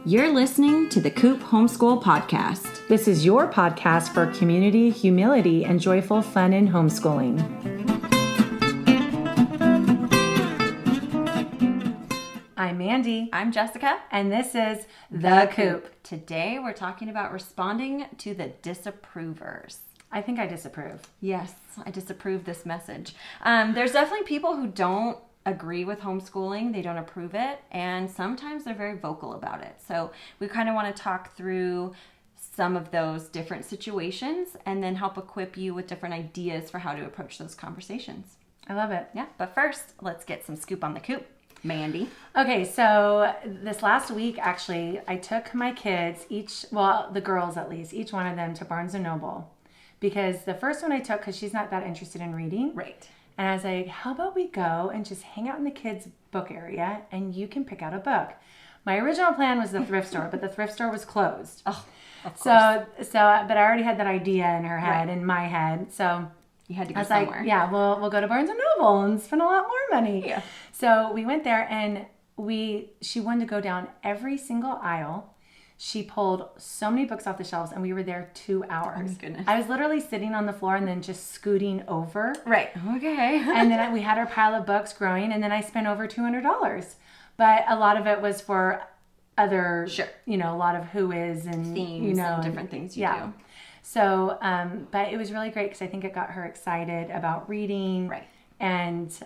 You're listening to the Coop Homeschool Podcast. This is your podcast for community, humility, and joyful fun in homeschooling. I'm Mandy. I'm Jessica. And this is The Coop. Today we're talking about responding to the disapprovers. I think I disapprove. Yes, I disapprove this message. There's definitely people who don't agree with homeschooling. They don't approve it. And sometimes they're very vocal about it. So we kind of want to talk through some of those different situations and then help equip you with different ideas for how to approach those conversations. I love it. Yeah, but first, let's get some scoop on the coop. Mandy. Okay, so this last week, actually, I took my kids, the girls at least, each one of them to Barnes & Noble. Because the first one I took, because she's not that interested in reading. Right. And I was like, how about we go and just hang out in the kids' book area and you can pick out a book. My original plan was the thrift store, but the thrift store was closed. Oh, of course. But I already had that idea in her head, in my head. So you had to go I was somewhere. like, yeah, we'll go to Barnes & Noble and spend a lot more money. Yeah. So we went there and she wanted to go down every single aisle. She pulled so many books off the shelves, and we were there 2 hours. Oh, my goodness. I was literally sitting on the floor and then just scooting over. Right. Okay. And then we had our pile of books growing, and then I spent over $200. But a lot of it was for other, a lot of who is and themes and different things you do. So, but it was really great because I think it got her excited about reading. Right. And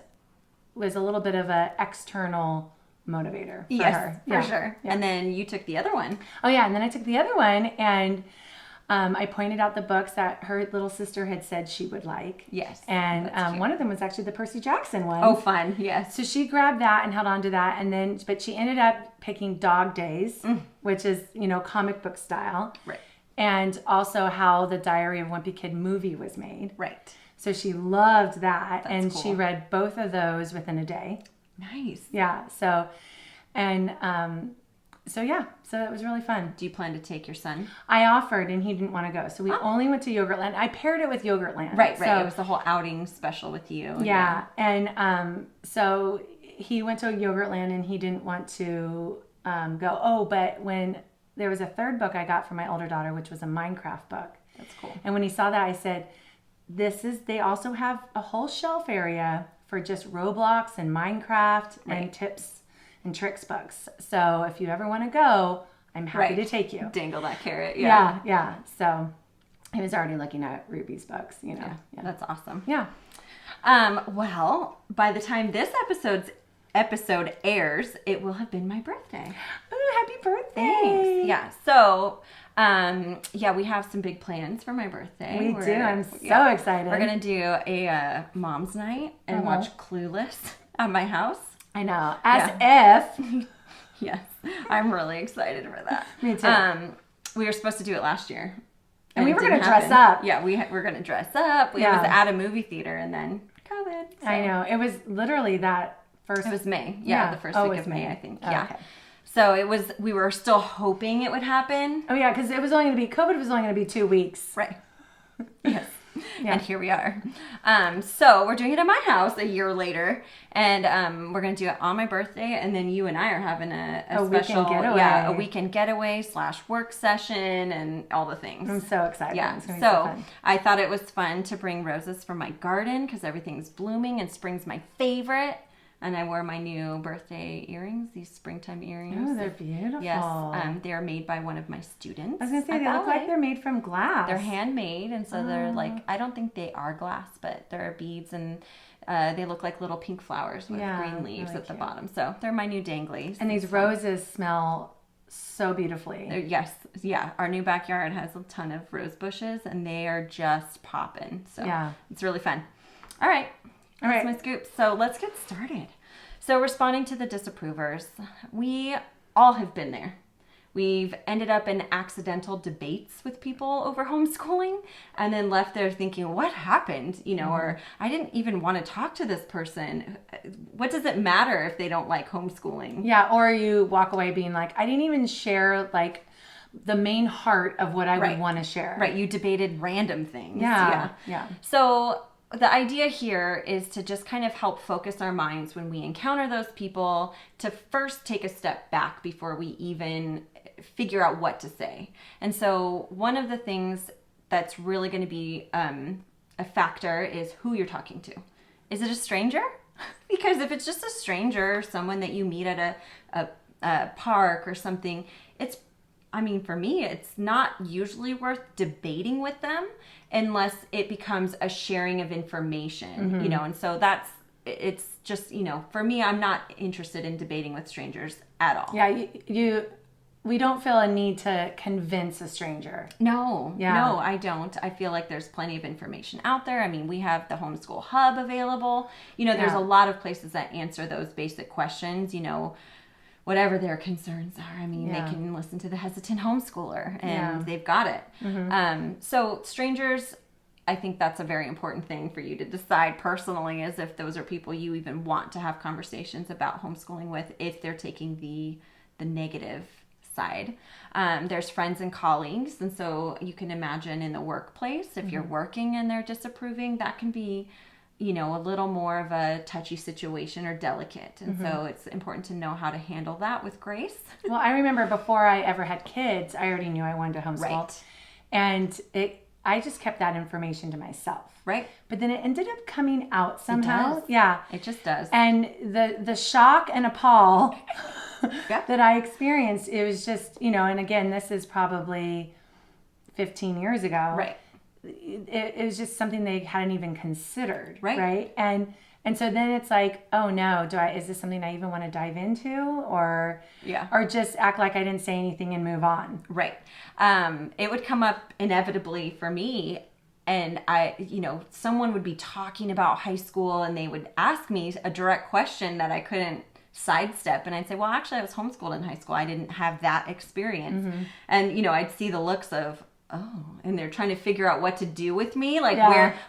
was a little bit of an external motivator for her. For sure. Yeah. And then you took the other one. Oh, yeah. And then I took the other one, and I pointed out the books that her little sister had said she would like. Yes. And one of them was actually the Percy Jackson one. Oh, fun. Yes. So she grabbed that and held on to that. But she ended up picking Dog Days, which is, comic book style. Right. And also how the Diary of Wimpy Kid movie was made. Right. So she loved that. That's and cool. She read both of those within a day. Nice. Yeah. So it was really fun. Do you plan to take your son? I offered and he didn't want to go. So we only went to Yogurtland. I paired it with Yogurtland. Right. So, it was the whole outing special with you. Yeah. And so he went to Yogurtland and he didn't want to go. Oh, but when there was a third book I got for my older daughter, which was a Minecraft book. That's cool. And when he saw that, I said, they also have a whole shelf area for just Roblox and Minecraft and tips and tricks books. So if you ever want to go, I'm happy to take you. Dangle that carrot. Yeah. So he was already looking at Ruby's books, Yeah. That's awesome. Yeah. Well, by the time this episode airs, it will have been my birthday. Oh, happy birthday. Thanks. Yeah. So, we have some big plans for my birthday. We do. I'm so excited. We're going to do a mom's night and watch Clueless at my house. I know. If. Yes. I'm really excited for that. Me too. We were supposed to do it last year. And we were going to dress up. Yeah, we're going to dress up. It was at a movie theater and then COVID. So. I know. It was literally that first. It was May. Yeah, the first week of May, I think. Oh, yeah. Okay. So we were still hoping it would happen. Oh, yeah, because COVID was only going to be 2 weeks. Right. Yes. Yeah. And here we are. So we're doing it at my house a year later, and we're going to do it on my birthday, and then you and I are having a special weekend getaway / work session and all the things. I'm so excited. Yeah. It's gonna be So fun. I thought it was fun to bring roses from my garden because everything's blooming and spring's my favorite. And I wore my new birthday earrings, these springtime earrings. Oh, they're beautiful. Yes, they are made by one of my students. I was going to say, they look like they're made from glass. They're handmade, and so they're I don't think they are glass, but they're beads, and they look like little pink flowers with green leaves really at the cute. bottom. So they're my new danglies. And these roses smell so beautifully. Yes. Our new backyard has a ton of rose bushes, and they are just popping. So it's really fun. All right. That's my scoop. So let's get started. So responding to the disapprovers, we all have been there. We've ended up in accidental debates with people over homeschooling and then left there thinking, what happened? Or I didn't even want to talk to this person. What does it matter if they don't like homeschooling? Yeah, or you walk away being like, I didn't even share the main heart of what I would want to share. Right, you debated random things. Yeah. So the idea here is to just kind of help focus our minds when we encounter those people to first take a step back before we even figure out what to say. And so one of the things that's really going to be a factor is who you're talking to. Is it a stranger? Because if it's just a stranger, someone that you meet at a park or something, for me, it's not usually worth debating with them unless it becomes a sharing of information, and so it's just, for me, I'm not interested in debating with strangers at all. Yeah, we don't feel a need to convince a stranger. No, I don't. I feel like there's plenty of information out there. We have the Homeschool Hub available. There's a lot of places that answer those basic questions, whatever their concerns are. They can listen to the Hesitant Homeschooler and they've got it. So strangers, I think that's a very important thing for you to decide personally, is if those are people you even want to have conversations about homeschooling with, if they're taking the negative side. There's friends and colleagues. And so you can imagine in the workplace, if you're working and they're disapproving, that can be, a little more of a touchy situation or delicate. And so it's important to know how to handle that with grace. Well, I remember before I ever had kids, I already knew I wanted to homeschool. Right. And I just kept that information to myself. Right. But then it ended up coming out somehow. It does. Yeah. It just does. And the shock and appall that I experienced, it was just, and again, this is probably 15 years ago. Right. It was just something they hadn't even considered. Right. And so then it's like, oh no, is this something I even want to dive into, or just act like I didn't say anything and move on? Right. It would come up inevitably for me, and someone would be talking about high school and they would ask me a direct question that I couldn't sidestep, and I'd say, well, actually I was homeschooled in high school. I didn't have that experience. And I'd see the looks of, oh, and they're trying to figure out what to do with me, like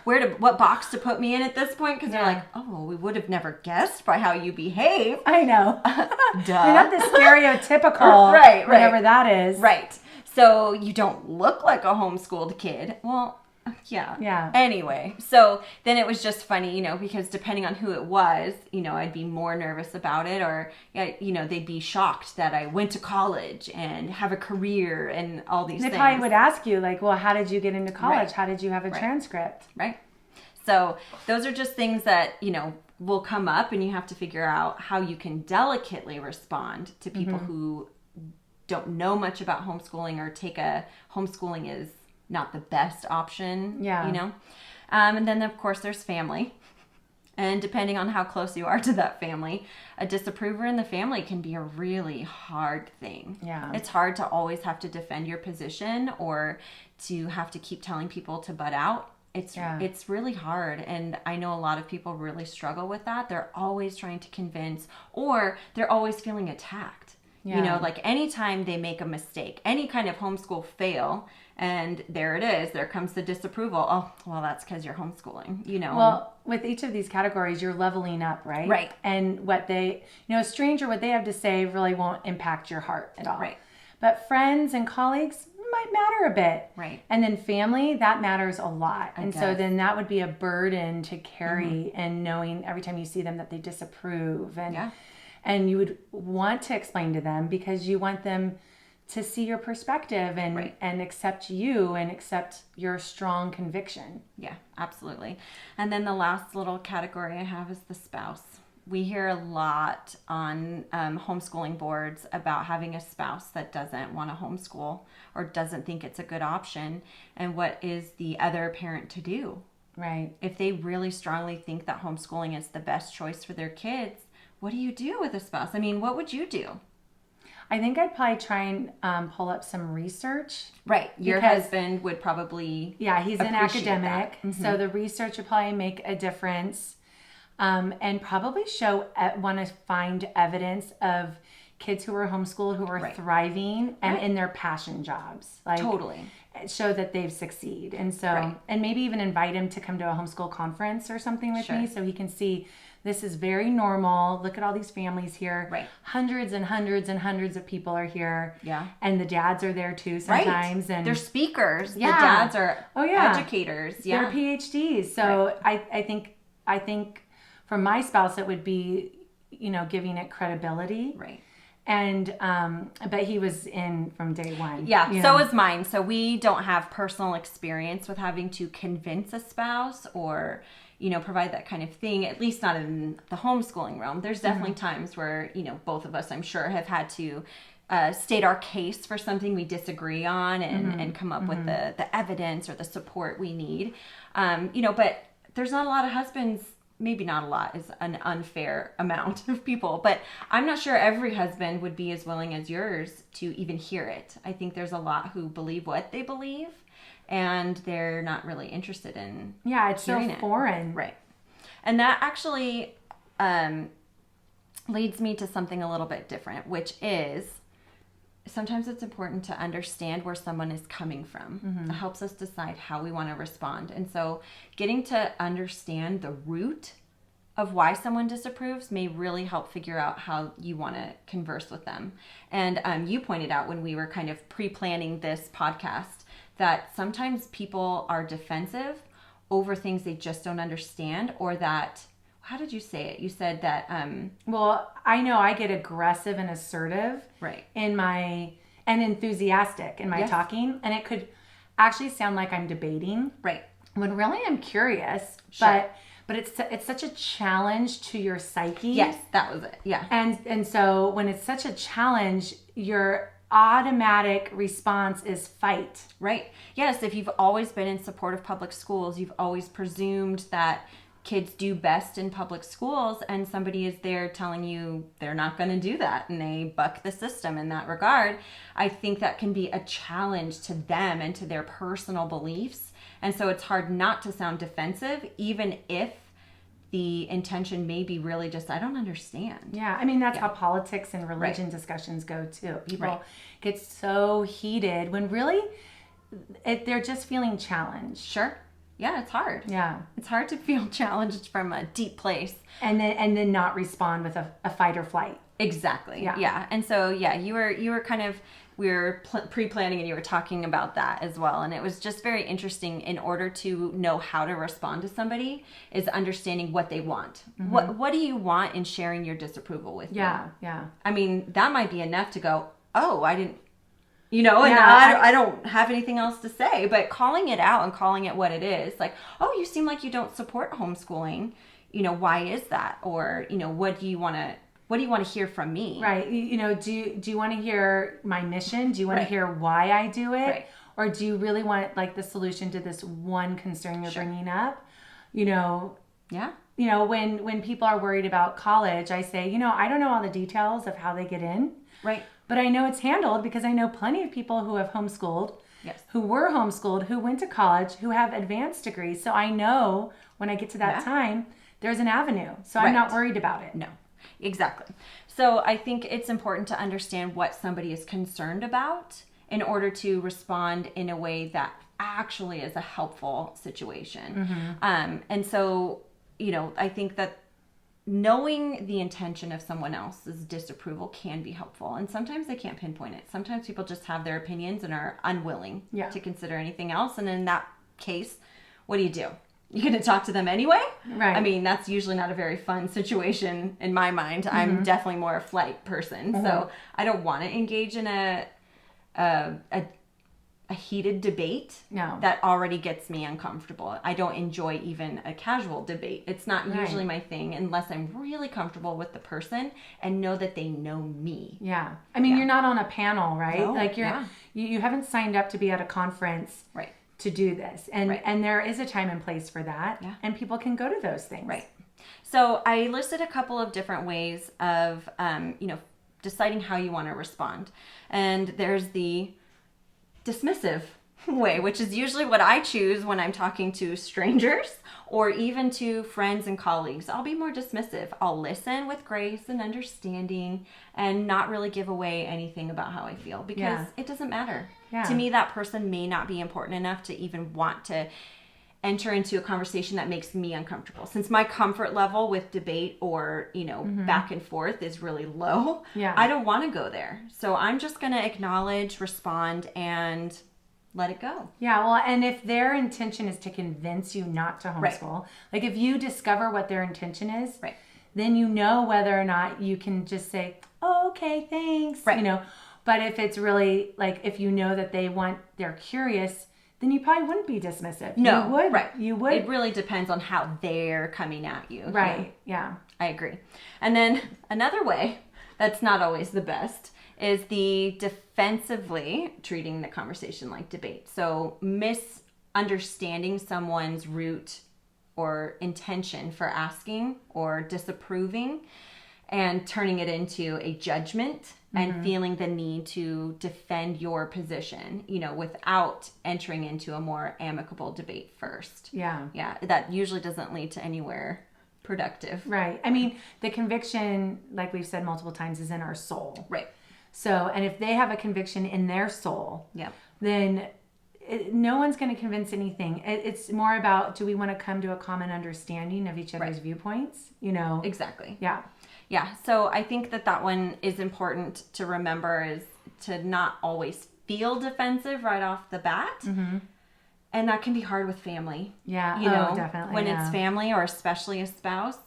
what box to put me in at this point, because they're like, oh, we would have never guessed by how you behave. I know. Duh. You're not the stereotypical, right, whatever that is. Right. So you don't look like a homeschooled kid. Well, yeah. Anyway, so then it was just funny, because depending on who it was, I'd be more nervous about it, or, they'd be shocked that I went to college and have a career and all these things. They probably would ask you, like, well, how did you get into college? Right. How did you have a transcript? Right. So those are just things that, will come up, and you have to figure out how you can delicately respond to people who don't know much about homeschooling, or take homeschooling is not the best option, and then of course there's family, and depending on how close you are to that family, a disapprover in the family can be a really hard thing. It's hard to always have to defend your position, or to have to keep telling people to butt out. It's really hard, and I know a lot of people really struggle with that. They're always trying to convince, or they're always feeling attacked. Like anytime they make a mistake, any kind of homeschool fail, and there it is, there comes the disapproval. Oh, well, that's because you're homeschooling, Well, with each of these categories, you're leveling up, right? Right. And what they, a stranger, what they have to say really won't impact your heart at all. Right. But friends and colleagues might matter a bit. Right. And then family, that matters a lot. So then that would be a burden to carry, and knowing every time you see them that they disapprove. And you would want to explain to them, because you want them to see your perspective and accept you and accept your strong conviction. Yeah, absolutely. And then the last little category I have is the spouse. We hear a lot on homeschooling boards about having a spouse that doesn't want to homeschool, or doesn't think it's a good option. And what is the other parent to do? Right. If they really strongly think that homeschooling is the best choice for their kids, what do you do with a spouse? What would you do? I think I'd probably try and pull up some research. Right. Your husband would probably he's an academic. That. So the research would probably make a difference. And probably want to find evidence of kids who were homeschooled who were thriving and in their passion jobs. Totally. Show that they've succeeded. And so, and maybe even invite him to come to a homeschool conference or something with me, so he can see this is very normal. Look at all these families here. Right. Hundreds and hundreds and hundreds of people are here. Yeah. And the dads are there too sometimes. And they're speakers. Yeah. The dads are educators. Yeah. They're PhDs. So I think for my spouse, it would be, giving it credibility. Right. And, but he was in from day one. Yeah, so is mine. So we don't have personal experience with having to convince a spouse or, provide that kind of thing, at least not in the homeschooling realm. There's definitely times where, both of us, I'm sure, have had to state our case for something we disagree on and come up with the evidence or the support we need. But there's not a lot of husbands. Maybe not a lot is an unfair amount of people, but I'm not sure every husband would be as willing as yours to even hear it. I think there's a lot who believe what they believe and they're not really interested in it's so foreign. Right. And that actually leads me to something a little bit different, which is sometimes it's important to understand where someone is coming from. It helps us decide how we want to respond. And so getting to understand the root of why someone disapproves may really help figure out how you want to converse with them. And you pointed out when we were kind of pre-planning this podcast that sometimes people are defensive over things they just don't understand, or that, how did you say it? You said that... well, I know I get aggressive and assertive and enthusiastic in my talking, and it could actually sound like I'm debating. Right. When really I'm curious, Sure. but it's such a challenge to your psyche. Yes, that was it. Yeah. And so when it's such a challenge, your automatic response is fight. Right. Yes, if you've always been in support of public schools, you've always presumed that kids do best in public schools, and somebody is there telling you they're not going to do that and they buck the system in that regard, I think that can be a challenge to them and to their personal beliefs. And so it's hard not to sound defensive, even if the intention may be really just, I don't understand. Yeah, I mean, that's how politics and religion discussions go too. People get so heated when really they're just feeling challenged. Sure. Yeah, it's hard. Yeah. It's hard to feel challenged from a deep place. And then not respond with a fight or flight. Exactly. Yeah. And so, you were kind of, we were pre-planning and you were talking about that as well. And it was just very interesting. In order to know how to respond to somebody is understanding what they want. What do you want in sharing your disapproval with them? Yeah. I mean, that might be enough to go, oh, I didn't, I don't have anything else to say, but calling it out and calling it what it is, like, oh, you seem like you don't support homeschooling. Why is that? Or, what do you want to hear from me? Right. Do you want to hear my mission? Do you want to hear why I do it? Right. Or do you really want like the solution to this one concern you're bringing up? Yeah. When people are worried about college, I say, I don't know all the details of how they get in. Right. But I know it's handled because I know plenty of people who have homeschooled, who were homeschooled, who went to college, who have advanced degrees. So I know when I get to that time, there's an avenue. So I'm not worried about it. No, exactly. So I think it's important to understand what somebody is concerned about in order to respond in a way that actually is a helpful situation. And so, I think that knowing the intention of someone else's disapproval can be helpful. And sometimes they can't pinpoint it. Sometimes people just have their opinions and are unwilling to consider anything else. And in that case, what do? You're going to talk to them anyway? Right. I mean, that's usually not a very fun situation in my mind. I'm definitely more a flight person. So I don't want to engage in a heated debate that already gets me uncomfortable. I don't enjoy even a casual debate. It's not usually my thing unless I'm really comfortable with the person and know that they know me. Yeah. I mean, you're not on a panel, right? No, like you haven't signed up to be at a conference to do this. And there is a time and place for that. Yeah. And people can go to those things. Right. So I listed a couple of different ways of, deciding how you want to respond. And there's the dismissive way, which is usually what I choose when I'm talking to strangers or even to friends and colleagues. I'll be more dismissive. I'll listen with grace and understanding and not really give away anything about how I feel because it doesn't matter. Yeah. To me, that person may not be important enough to even want to enter into a conversation that makes me uncomfortable. Since my comfort level with debate or, back and forth is really low, I don't want to go there. So I'm just going to acknowledge, respond, and let it go. Yeah, well, and if their intention is to convince you not to homeschool, like if you discover what their intention is, then you know whether or not you can just say, oh, okay, thanks. Right. You know, but if it's really like, if you know that they're curious, then you probably wouldn't be dismissive. No. You would. Right. You would. It really depends on how they're coming at you. Right. Yeah. I agree. And then another way that's not always the best is the defensively treating the conversation like debate. So misunderstanding someone's root or intention for asking or disapproving and turning it into a judgment and feeling the need to defend your position, you know, without entering into a more amicable debate first. Yeah. Yeah. That usually doesn't lead to anywhere productive. Right. I mean, the conviction, like we've said multiple times, is in our soul. Right. So, and if they have a conviction in their soul, then no one's going to convince anything. It's more about, do we want to come to a common understanding of each other's viewpoints? You know? Exactly. Yeah. Yeah. So I think that one is important to remember, is to not always feel defensive right off the bat. Mm-hmm. And that can be hard with family. Yeah. You know, definitely. When it's family, or especially a spouse,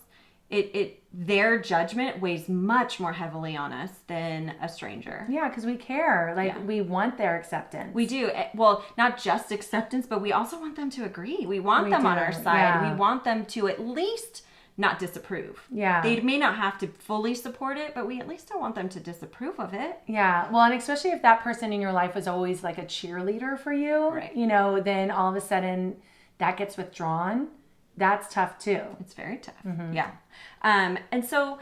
their judgment weighs much more heavily on us than a stranger. Yeah, because we care. We want their acceptance. We do. Well, not just acceptance, but we also want them to agree. We want them on our side. Yeah. We want them to at least not disapprove. Yeah. They may not have to fully support it, but we at least don't want them to disapprove of it. Yeah. Well, and especially if that person in your life was always like a cheerleader for you, right. You know, then all of a sudden that gets withdrawn. That's tough too. It's very tough. Mm-hmm. Yeah. And so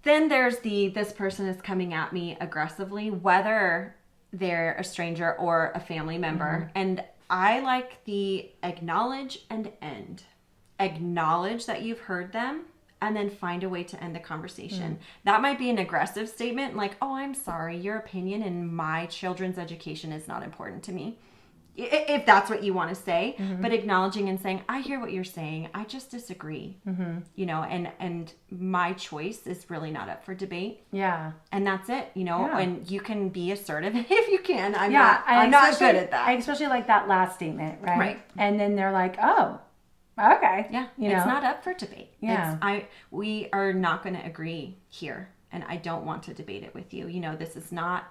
then there's this person is coming at me aggressively, whether they're a stranger or a family member. Mm-hmm. And I like the acknowledge and end. Acknowledge that you've heard them and then find a way to end the conversation. That might be an aggressive statement, like, oh, I'm sorry, your opinion in my children's education is not important to me. If that's what you want to say, but acknowledging and saying, I hear what you're saying, I just disagree. You know, and my choice is really not up for debate. Yeah. And that's it, you know, and you can be assertive if you can. I'm not good at that. I especially like that last statement, right? Right. And then they're like, oh, okay. Yeah. You know? It's not up for debate. Yeah. We are not going to agree here, and I don't want to debate it with you. You know, this is not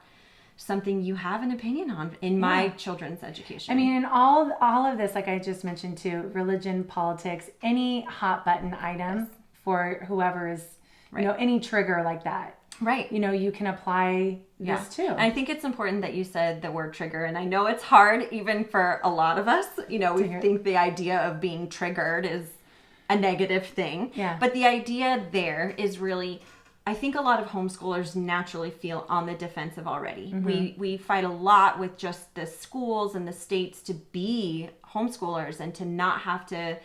something you have an opinion on in my children's education. I mean, in all of this, like I just mentioned too, religion, politics, any hot button item for whoever is, you know, any trigger like that. Right. You know, you can apply this too. And I think it's important that you said the word trigger. And I know it's hard even for a lot of us. You know, we think the idea of being triggered is a negative thing. Yeah. But the idea there is really, I think a lot of homeschoolers naturally feel on the defensive already. Mm-hmm. We fight a lot with just the schools and the states to be homeschoolers and to not have to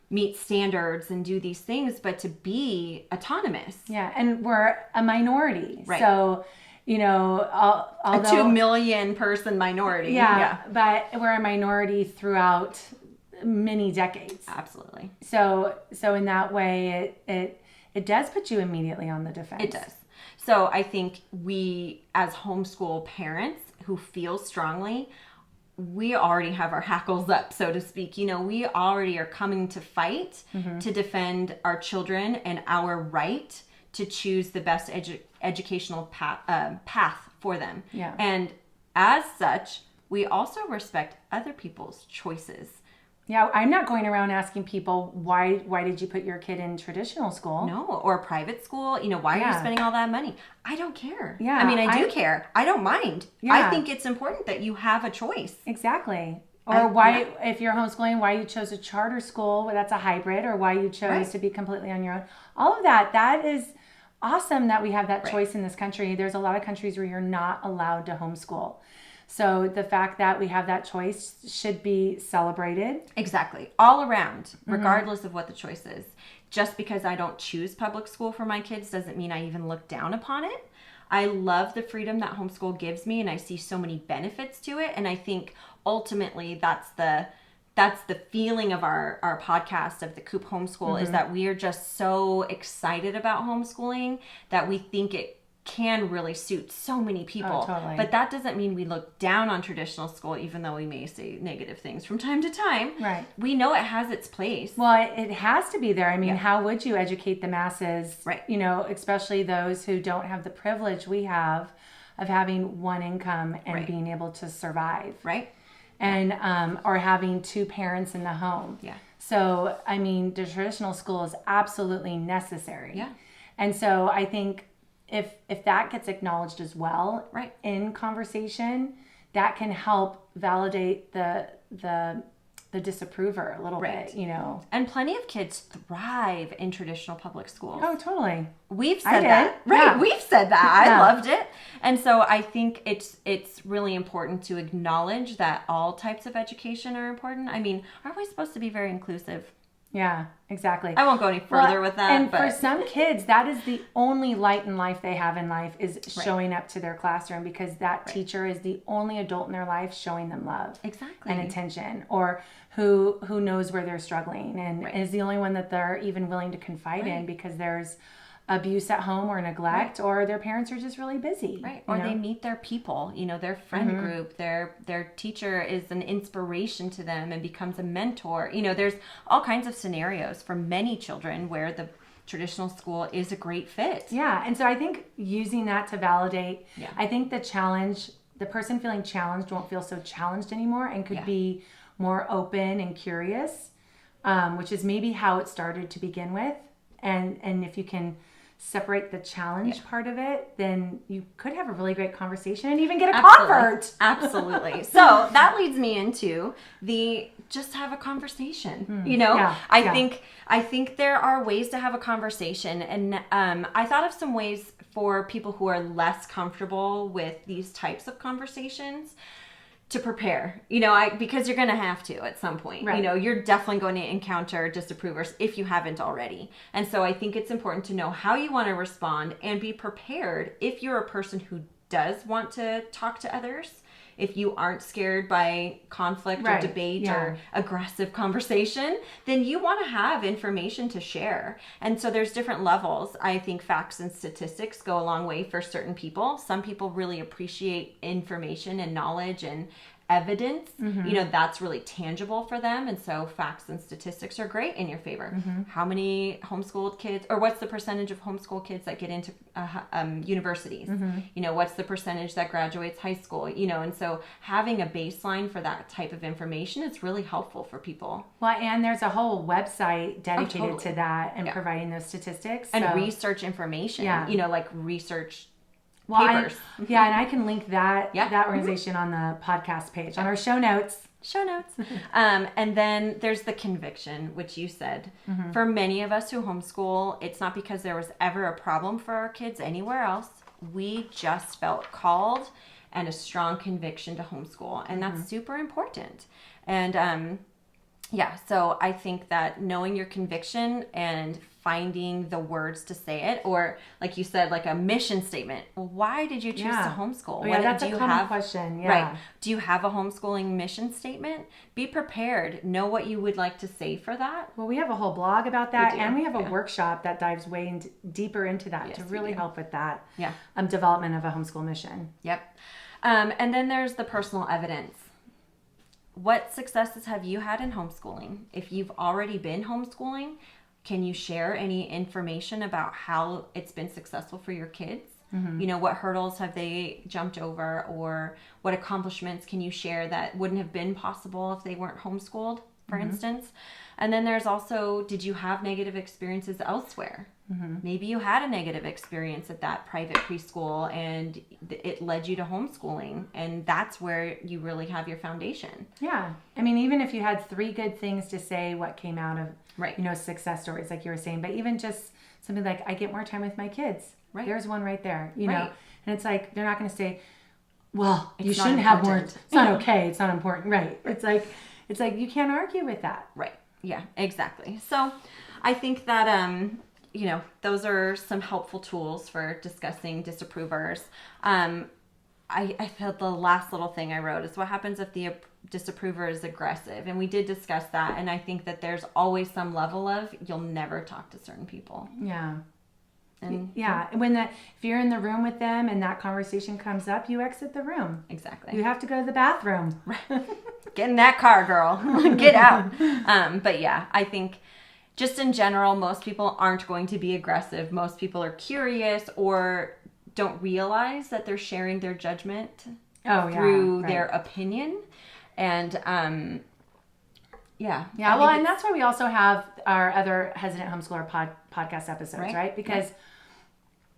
meet standards and do these things, but to be autonomous. Yeah, and we're a minority. Right. So, you know, although, a 2 million person minority. Yeah, but we're a minority throughout many decades. Absolutely. So in that way, it does put you immediately on the defense. It does. So I think we, as homeschool parents who feel strongly, we already have our hackles up, so to speak. You know, we already are coming to fight to defend our children and our right to choose the best educational path for them. Yeah. And as such, we also respect other people's choices. Yeah, I'm not going around asking people, why did you put your kid in traditional school? No, or private school. You know, why are you spending all that money? I don't care. Yeah. I mean, I do care. I don't mind. Yeah. I think it's important that you have a choice. Exactly. Or if you're homeschooling, why you chose a charter school, that's a hybrid, or why you chose to be completely on your own. All of that is awesome that we have that choice in this country. There's a lot of countries where you're not allowed to homeschool. So the fact that we have that choice should be celebrated. Exactly. All around, regardless of what the choice is. Just because I don't choose public school for my kids doesn't mean I even look down upon it. I love the freedom that homeschool gives me, and I see so many benefits to it. And I think ultimately that's the feeling of our podcast of the Coop Homeschool is that we are just so excited about homeschooling that we think can really suit so many people. Oh, totally. But that doesn't mean we look down on traditional school, even though we may say negative things from time to time. Right. We know it has its place. Well, it has to be there. I mean, how would you educate the masses? Right. You know, especially those who don't have the privilege we have of having one income and being able to survive. Right. And, or having two parents in the home. Yeah. So, I mean, the traditional school is absolutely necessary. Yeah. And so I think if that gets acknowledged as well in conversation, that can help validate the disapprover a little bit, you know. And plenty of kids thrive in traditional public schools. Oh, totally. We've said that. Right. Yeah. We've said that. I loved it. And so I think it's really important to acknowledge that all types of education are important. I mean, aren't we supposed to be very inclusive? Yeah, exactly. I won't go any further with that. And for some kids, that is the only light in life they have in life is showing up to their classroom, because that teacher is the only adult in their life showing them love and attention, or who knows where they're struggling and is the only one that they're even willing to confide in, because there's abuse at home or neglect or their parents are just really busy. Or they meet their people, you know, their friend group, their teacher is an inspiration to them and becomes a mentor. You know, there's all kinds of scenarios for many children where the traditional school is a great fit. Yeah. And so I think using that to validate, I think the person feeling challenged won't feel so challenged anymore and could be more open and curious, which is maybe how it started to begin with. And if you can separate the challenge part of it, then you could have a really great conversation and even get a convert. Absolutely. So that leads me into just have a conversation. You know, I think there are ways to have a conversation, and I thought of some ways for people who are less comfortable with these types of conversations to prepare, you know, because you're going to have to at some point, you know, you're definitely going to encounter disapprovers if you haven't already. And so I think it's important to know how you want to respond and be prepared if you're a person who does want to talk to others. If you aren't scared by conflict or debate or aggressive conversation, then you want to have information to share. And so there's different levels. I think facts and statistics go a long way for certain people. Some people really appreciate information and knowledge and evidence. You know, that's really tangible for them. And so facts and statistics are great in your favor. How many homeschooled kids, or what's the percentage of homeschool kids that get into universities? You know, what's the percentage that graduates high school? You know, and so having a baseline for that type of information is really helpful for people. Well, and there's a whole website dedicated to that and providing those statistics. And research information, you know, like research papers. And I can link that organization on the podcast page, on our show notes. And then there's the conviction, which you said. For many of us who homeschool, it's not because there was ever a problem for our kids anywhere else. We just felt called and a strong conviction to homeschool. And that's super important. And so I think that knowing your conviction and finding the words to say it, or like you said, like a mission statement. Well, why did you choose to homeschool? Oh, that's a common question. Right. Do you have a homeschooling mission statement? Be prepared. Know what you would like to say for that. Well, we have a whole blog about that, and we have a workshop that dives way deeper into that to really help with that development of a homeschool mission. Yep. And then there's the personal evidence. What successes have you had in homeschooling? If you've already been homeschooling, can you share any information about how it's been successful for your kids? You know, what hurdles have they jumped over, or what accomplishments can you share that wouldn't have been possible if they weren't homeschooled, for instance? And then there's also, did you have negative experiences elsewhere? Maybe you had a negative experience at that private preschool and it led you to homeschooling, and that's where you really have your foundation. Yeah. I mean, even if you had 3 good things to say what came out of, you know, success stories like you were saying, but even just something like, I get more time with my kids. There's one right there, you know, and it's like, they're not going to say, well, you shouldn't have more. It's not okay. It's not important. It's like you can't argue with that. Yeah, exactly. So I think that, you know, those are some helpful tools for discussing disapprovers. I felt the last little thing I wrote is what happens if the disapprover is aggressive. And we did discuss that. And I think that there's always some level of you'll never talk to certain people. Yeah. And if you're in the room with them and that conversation comes up, you exit the room. Exactly. You have to go to the bathroom. Get in that car, girl. Get out. But yeah, I think just in general, most people aren't going to be aggressive. Most people are curious or don't realize that they're sharing their judgment through their opinion. And and that's why we also have our other Hesitant Homeschooler podcast episodes, right? Because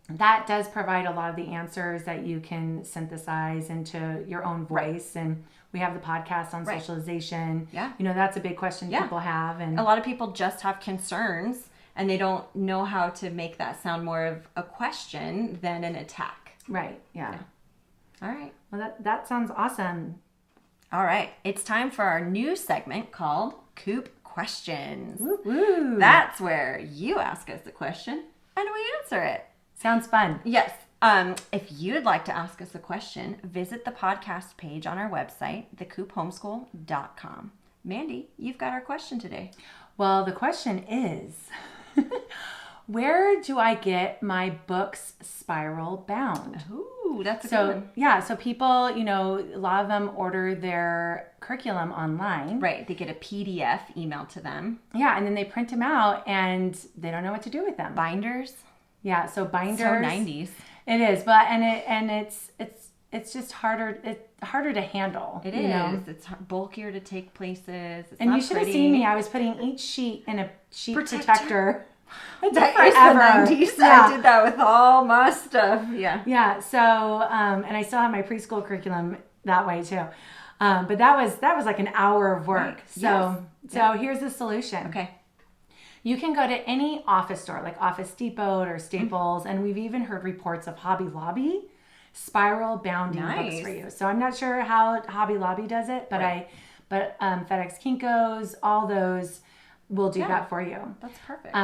that does provide a lot of the answers that you can synthesize into your own voice. And we have the podcast on socialization. Yeah. That's a big question people have. And a lot of people just have concerns and they don't know how to make that sound more of a question than an attack. Right. Yeah. All right. Well, that sounds awesome. All right. It's time for our new segment called Coop Questions. Woo-woo. That's where you ask us a question and we answer it. Sounds fun. Yes. If you'd like to ask us a question, visit the podcast page on our website, thecoophomeschool.com. Mandy, you've got our question today. Well, the question is, where do I get my books spiral bound? Ooh, that's a good one. Yeah, so people, a lot of them order their curriculum online. Right, they get a PDF emailed to them. Yeah, and then they print them out and they don't know what to do with them. Binders. Yeah, so binders. So 90s. It is, but it's just harder. It's harder to handle. It is. It's bulkier to take places. It's and not you should pretty. have seen me. I was putting each sheet in a sheet protector. That is the 90s. Yeah. I did that with all my stuff. Yeah. Yeah. So, and I still have my preschool curriculum that way too. But that was like an hour of work. Right. So here's the solution. Okay. You can go to any office store like Office Depot or Staples, and we've even heard reports of Hobby Lobby spiral bounding books for you. So I'm not sure how Hobby Lobby does it, but FedEx Kinko's, all those will do that for you. That's perfect.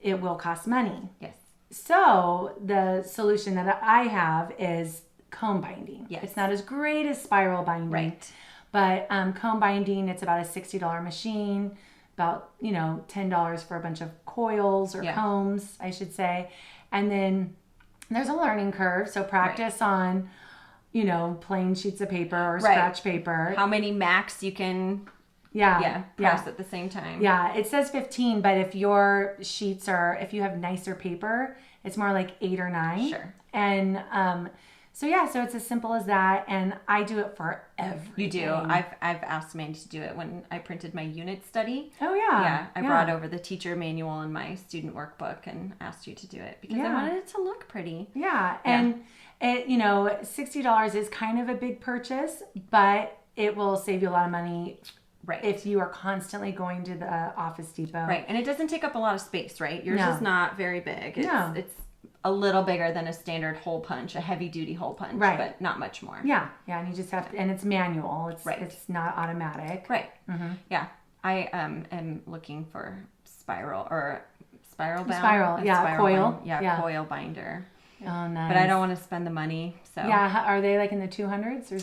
It will cost money. Yes. So the solution that I have is comb binding. Yes. It's not as great as spiral binding. Right. But comb binding, it's about a $60 machine. About $10 for a bunch of coils or combs, I should say. And then there's a learning curve, so practice on plain sheets of paper or scratch paper. How many max you can press at the same time. Yeah, it says 15, but if your sheets if you have nicer paper, it's more like 8 or 9. Sure. And so it's as simple as that, and I do it for everything. You do. I've asked Mandy to do it when I printed my unit study. Oh yeah. Yeah, I brought over the teacher manual and my student workbook and asked you to do it because I wanted it to look pretty. Yeah, and it $60 is kind of a big purchase, but it will save you a lot of money. Right. If you are constantly going to the Office Depot. Right, and it doesn't take up a lot of space, right? Yours is not very big. It's a little bigger than a standard hole punch, a heavy duty hole punch, but not much more. Yeah, and you just have to, and it's manual. It's not automatic. Right. Mm-hmm. Yeah, I am looking for spiral bound. Coil. Coil binder. Oh, nice. But I don't want to spend the money. So are they like in the 200s or?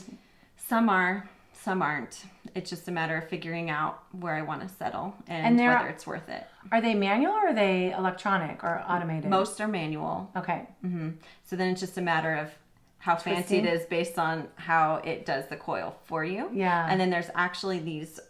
Some are. Some aren't. It's just a matter of figuring out where I want to settle and whether it's worth it. Are they manual or are they electronic or automated? Most are manual. Okay. Mm-hmm. So then it's just a matter of how fancy it is based on how it does the coil for you. Yeah. And then there's actually these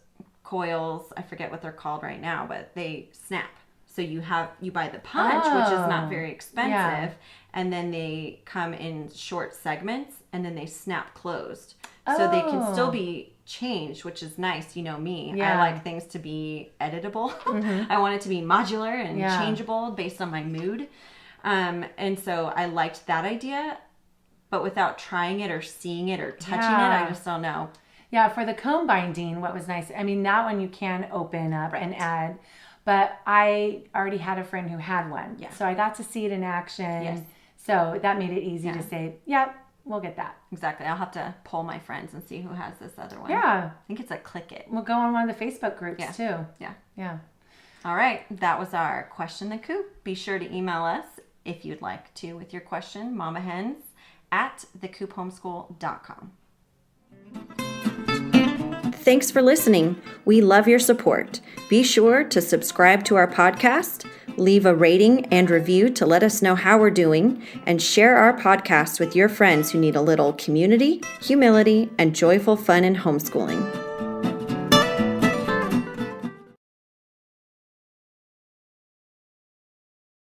coils, I forget what they're called right now, but they snap. So you buy the punch, which is not very expensive, and then they come in short segments and then they snap closed. So they can still be changed, which is nice. You know me. I like things to be editable. Mm-hmm. I want it to be modular and changeable based on my mood. And so I liked that idea, but without trying it or seeing it or touching it, I just don't know. Yeah, for the comb binding, what was nice, I mean, that one you can open up and add, but I already had a friend who had one. Yeah. So I got to see it in action. Yes. So that made it easy to say, we'll get that. Exactly. I'll have to poll my friends and see who has this other one. Yeah. I think it's a Click It. We'll go on one of the Facebook groups too. Yeah. Yeah. All right. That was our question, the Coop. Be sure to email us if you'd like to with your question, mamahens@thecoophomeschool.com. Thanks for listening. We love your support. Be sure to subscribe to our podcast, leave a rating and review to let us know how we're doing, and share our podcast with your friends who need a little community, humility, and joyful fun in homeschooling.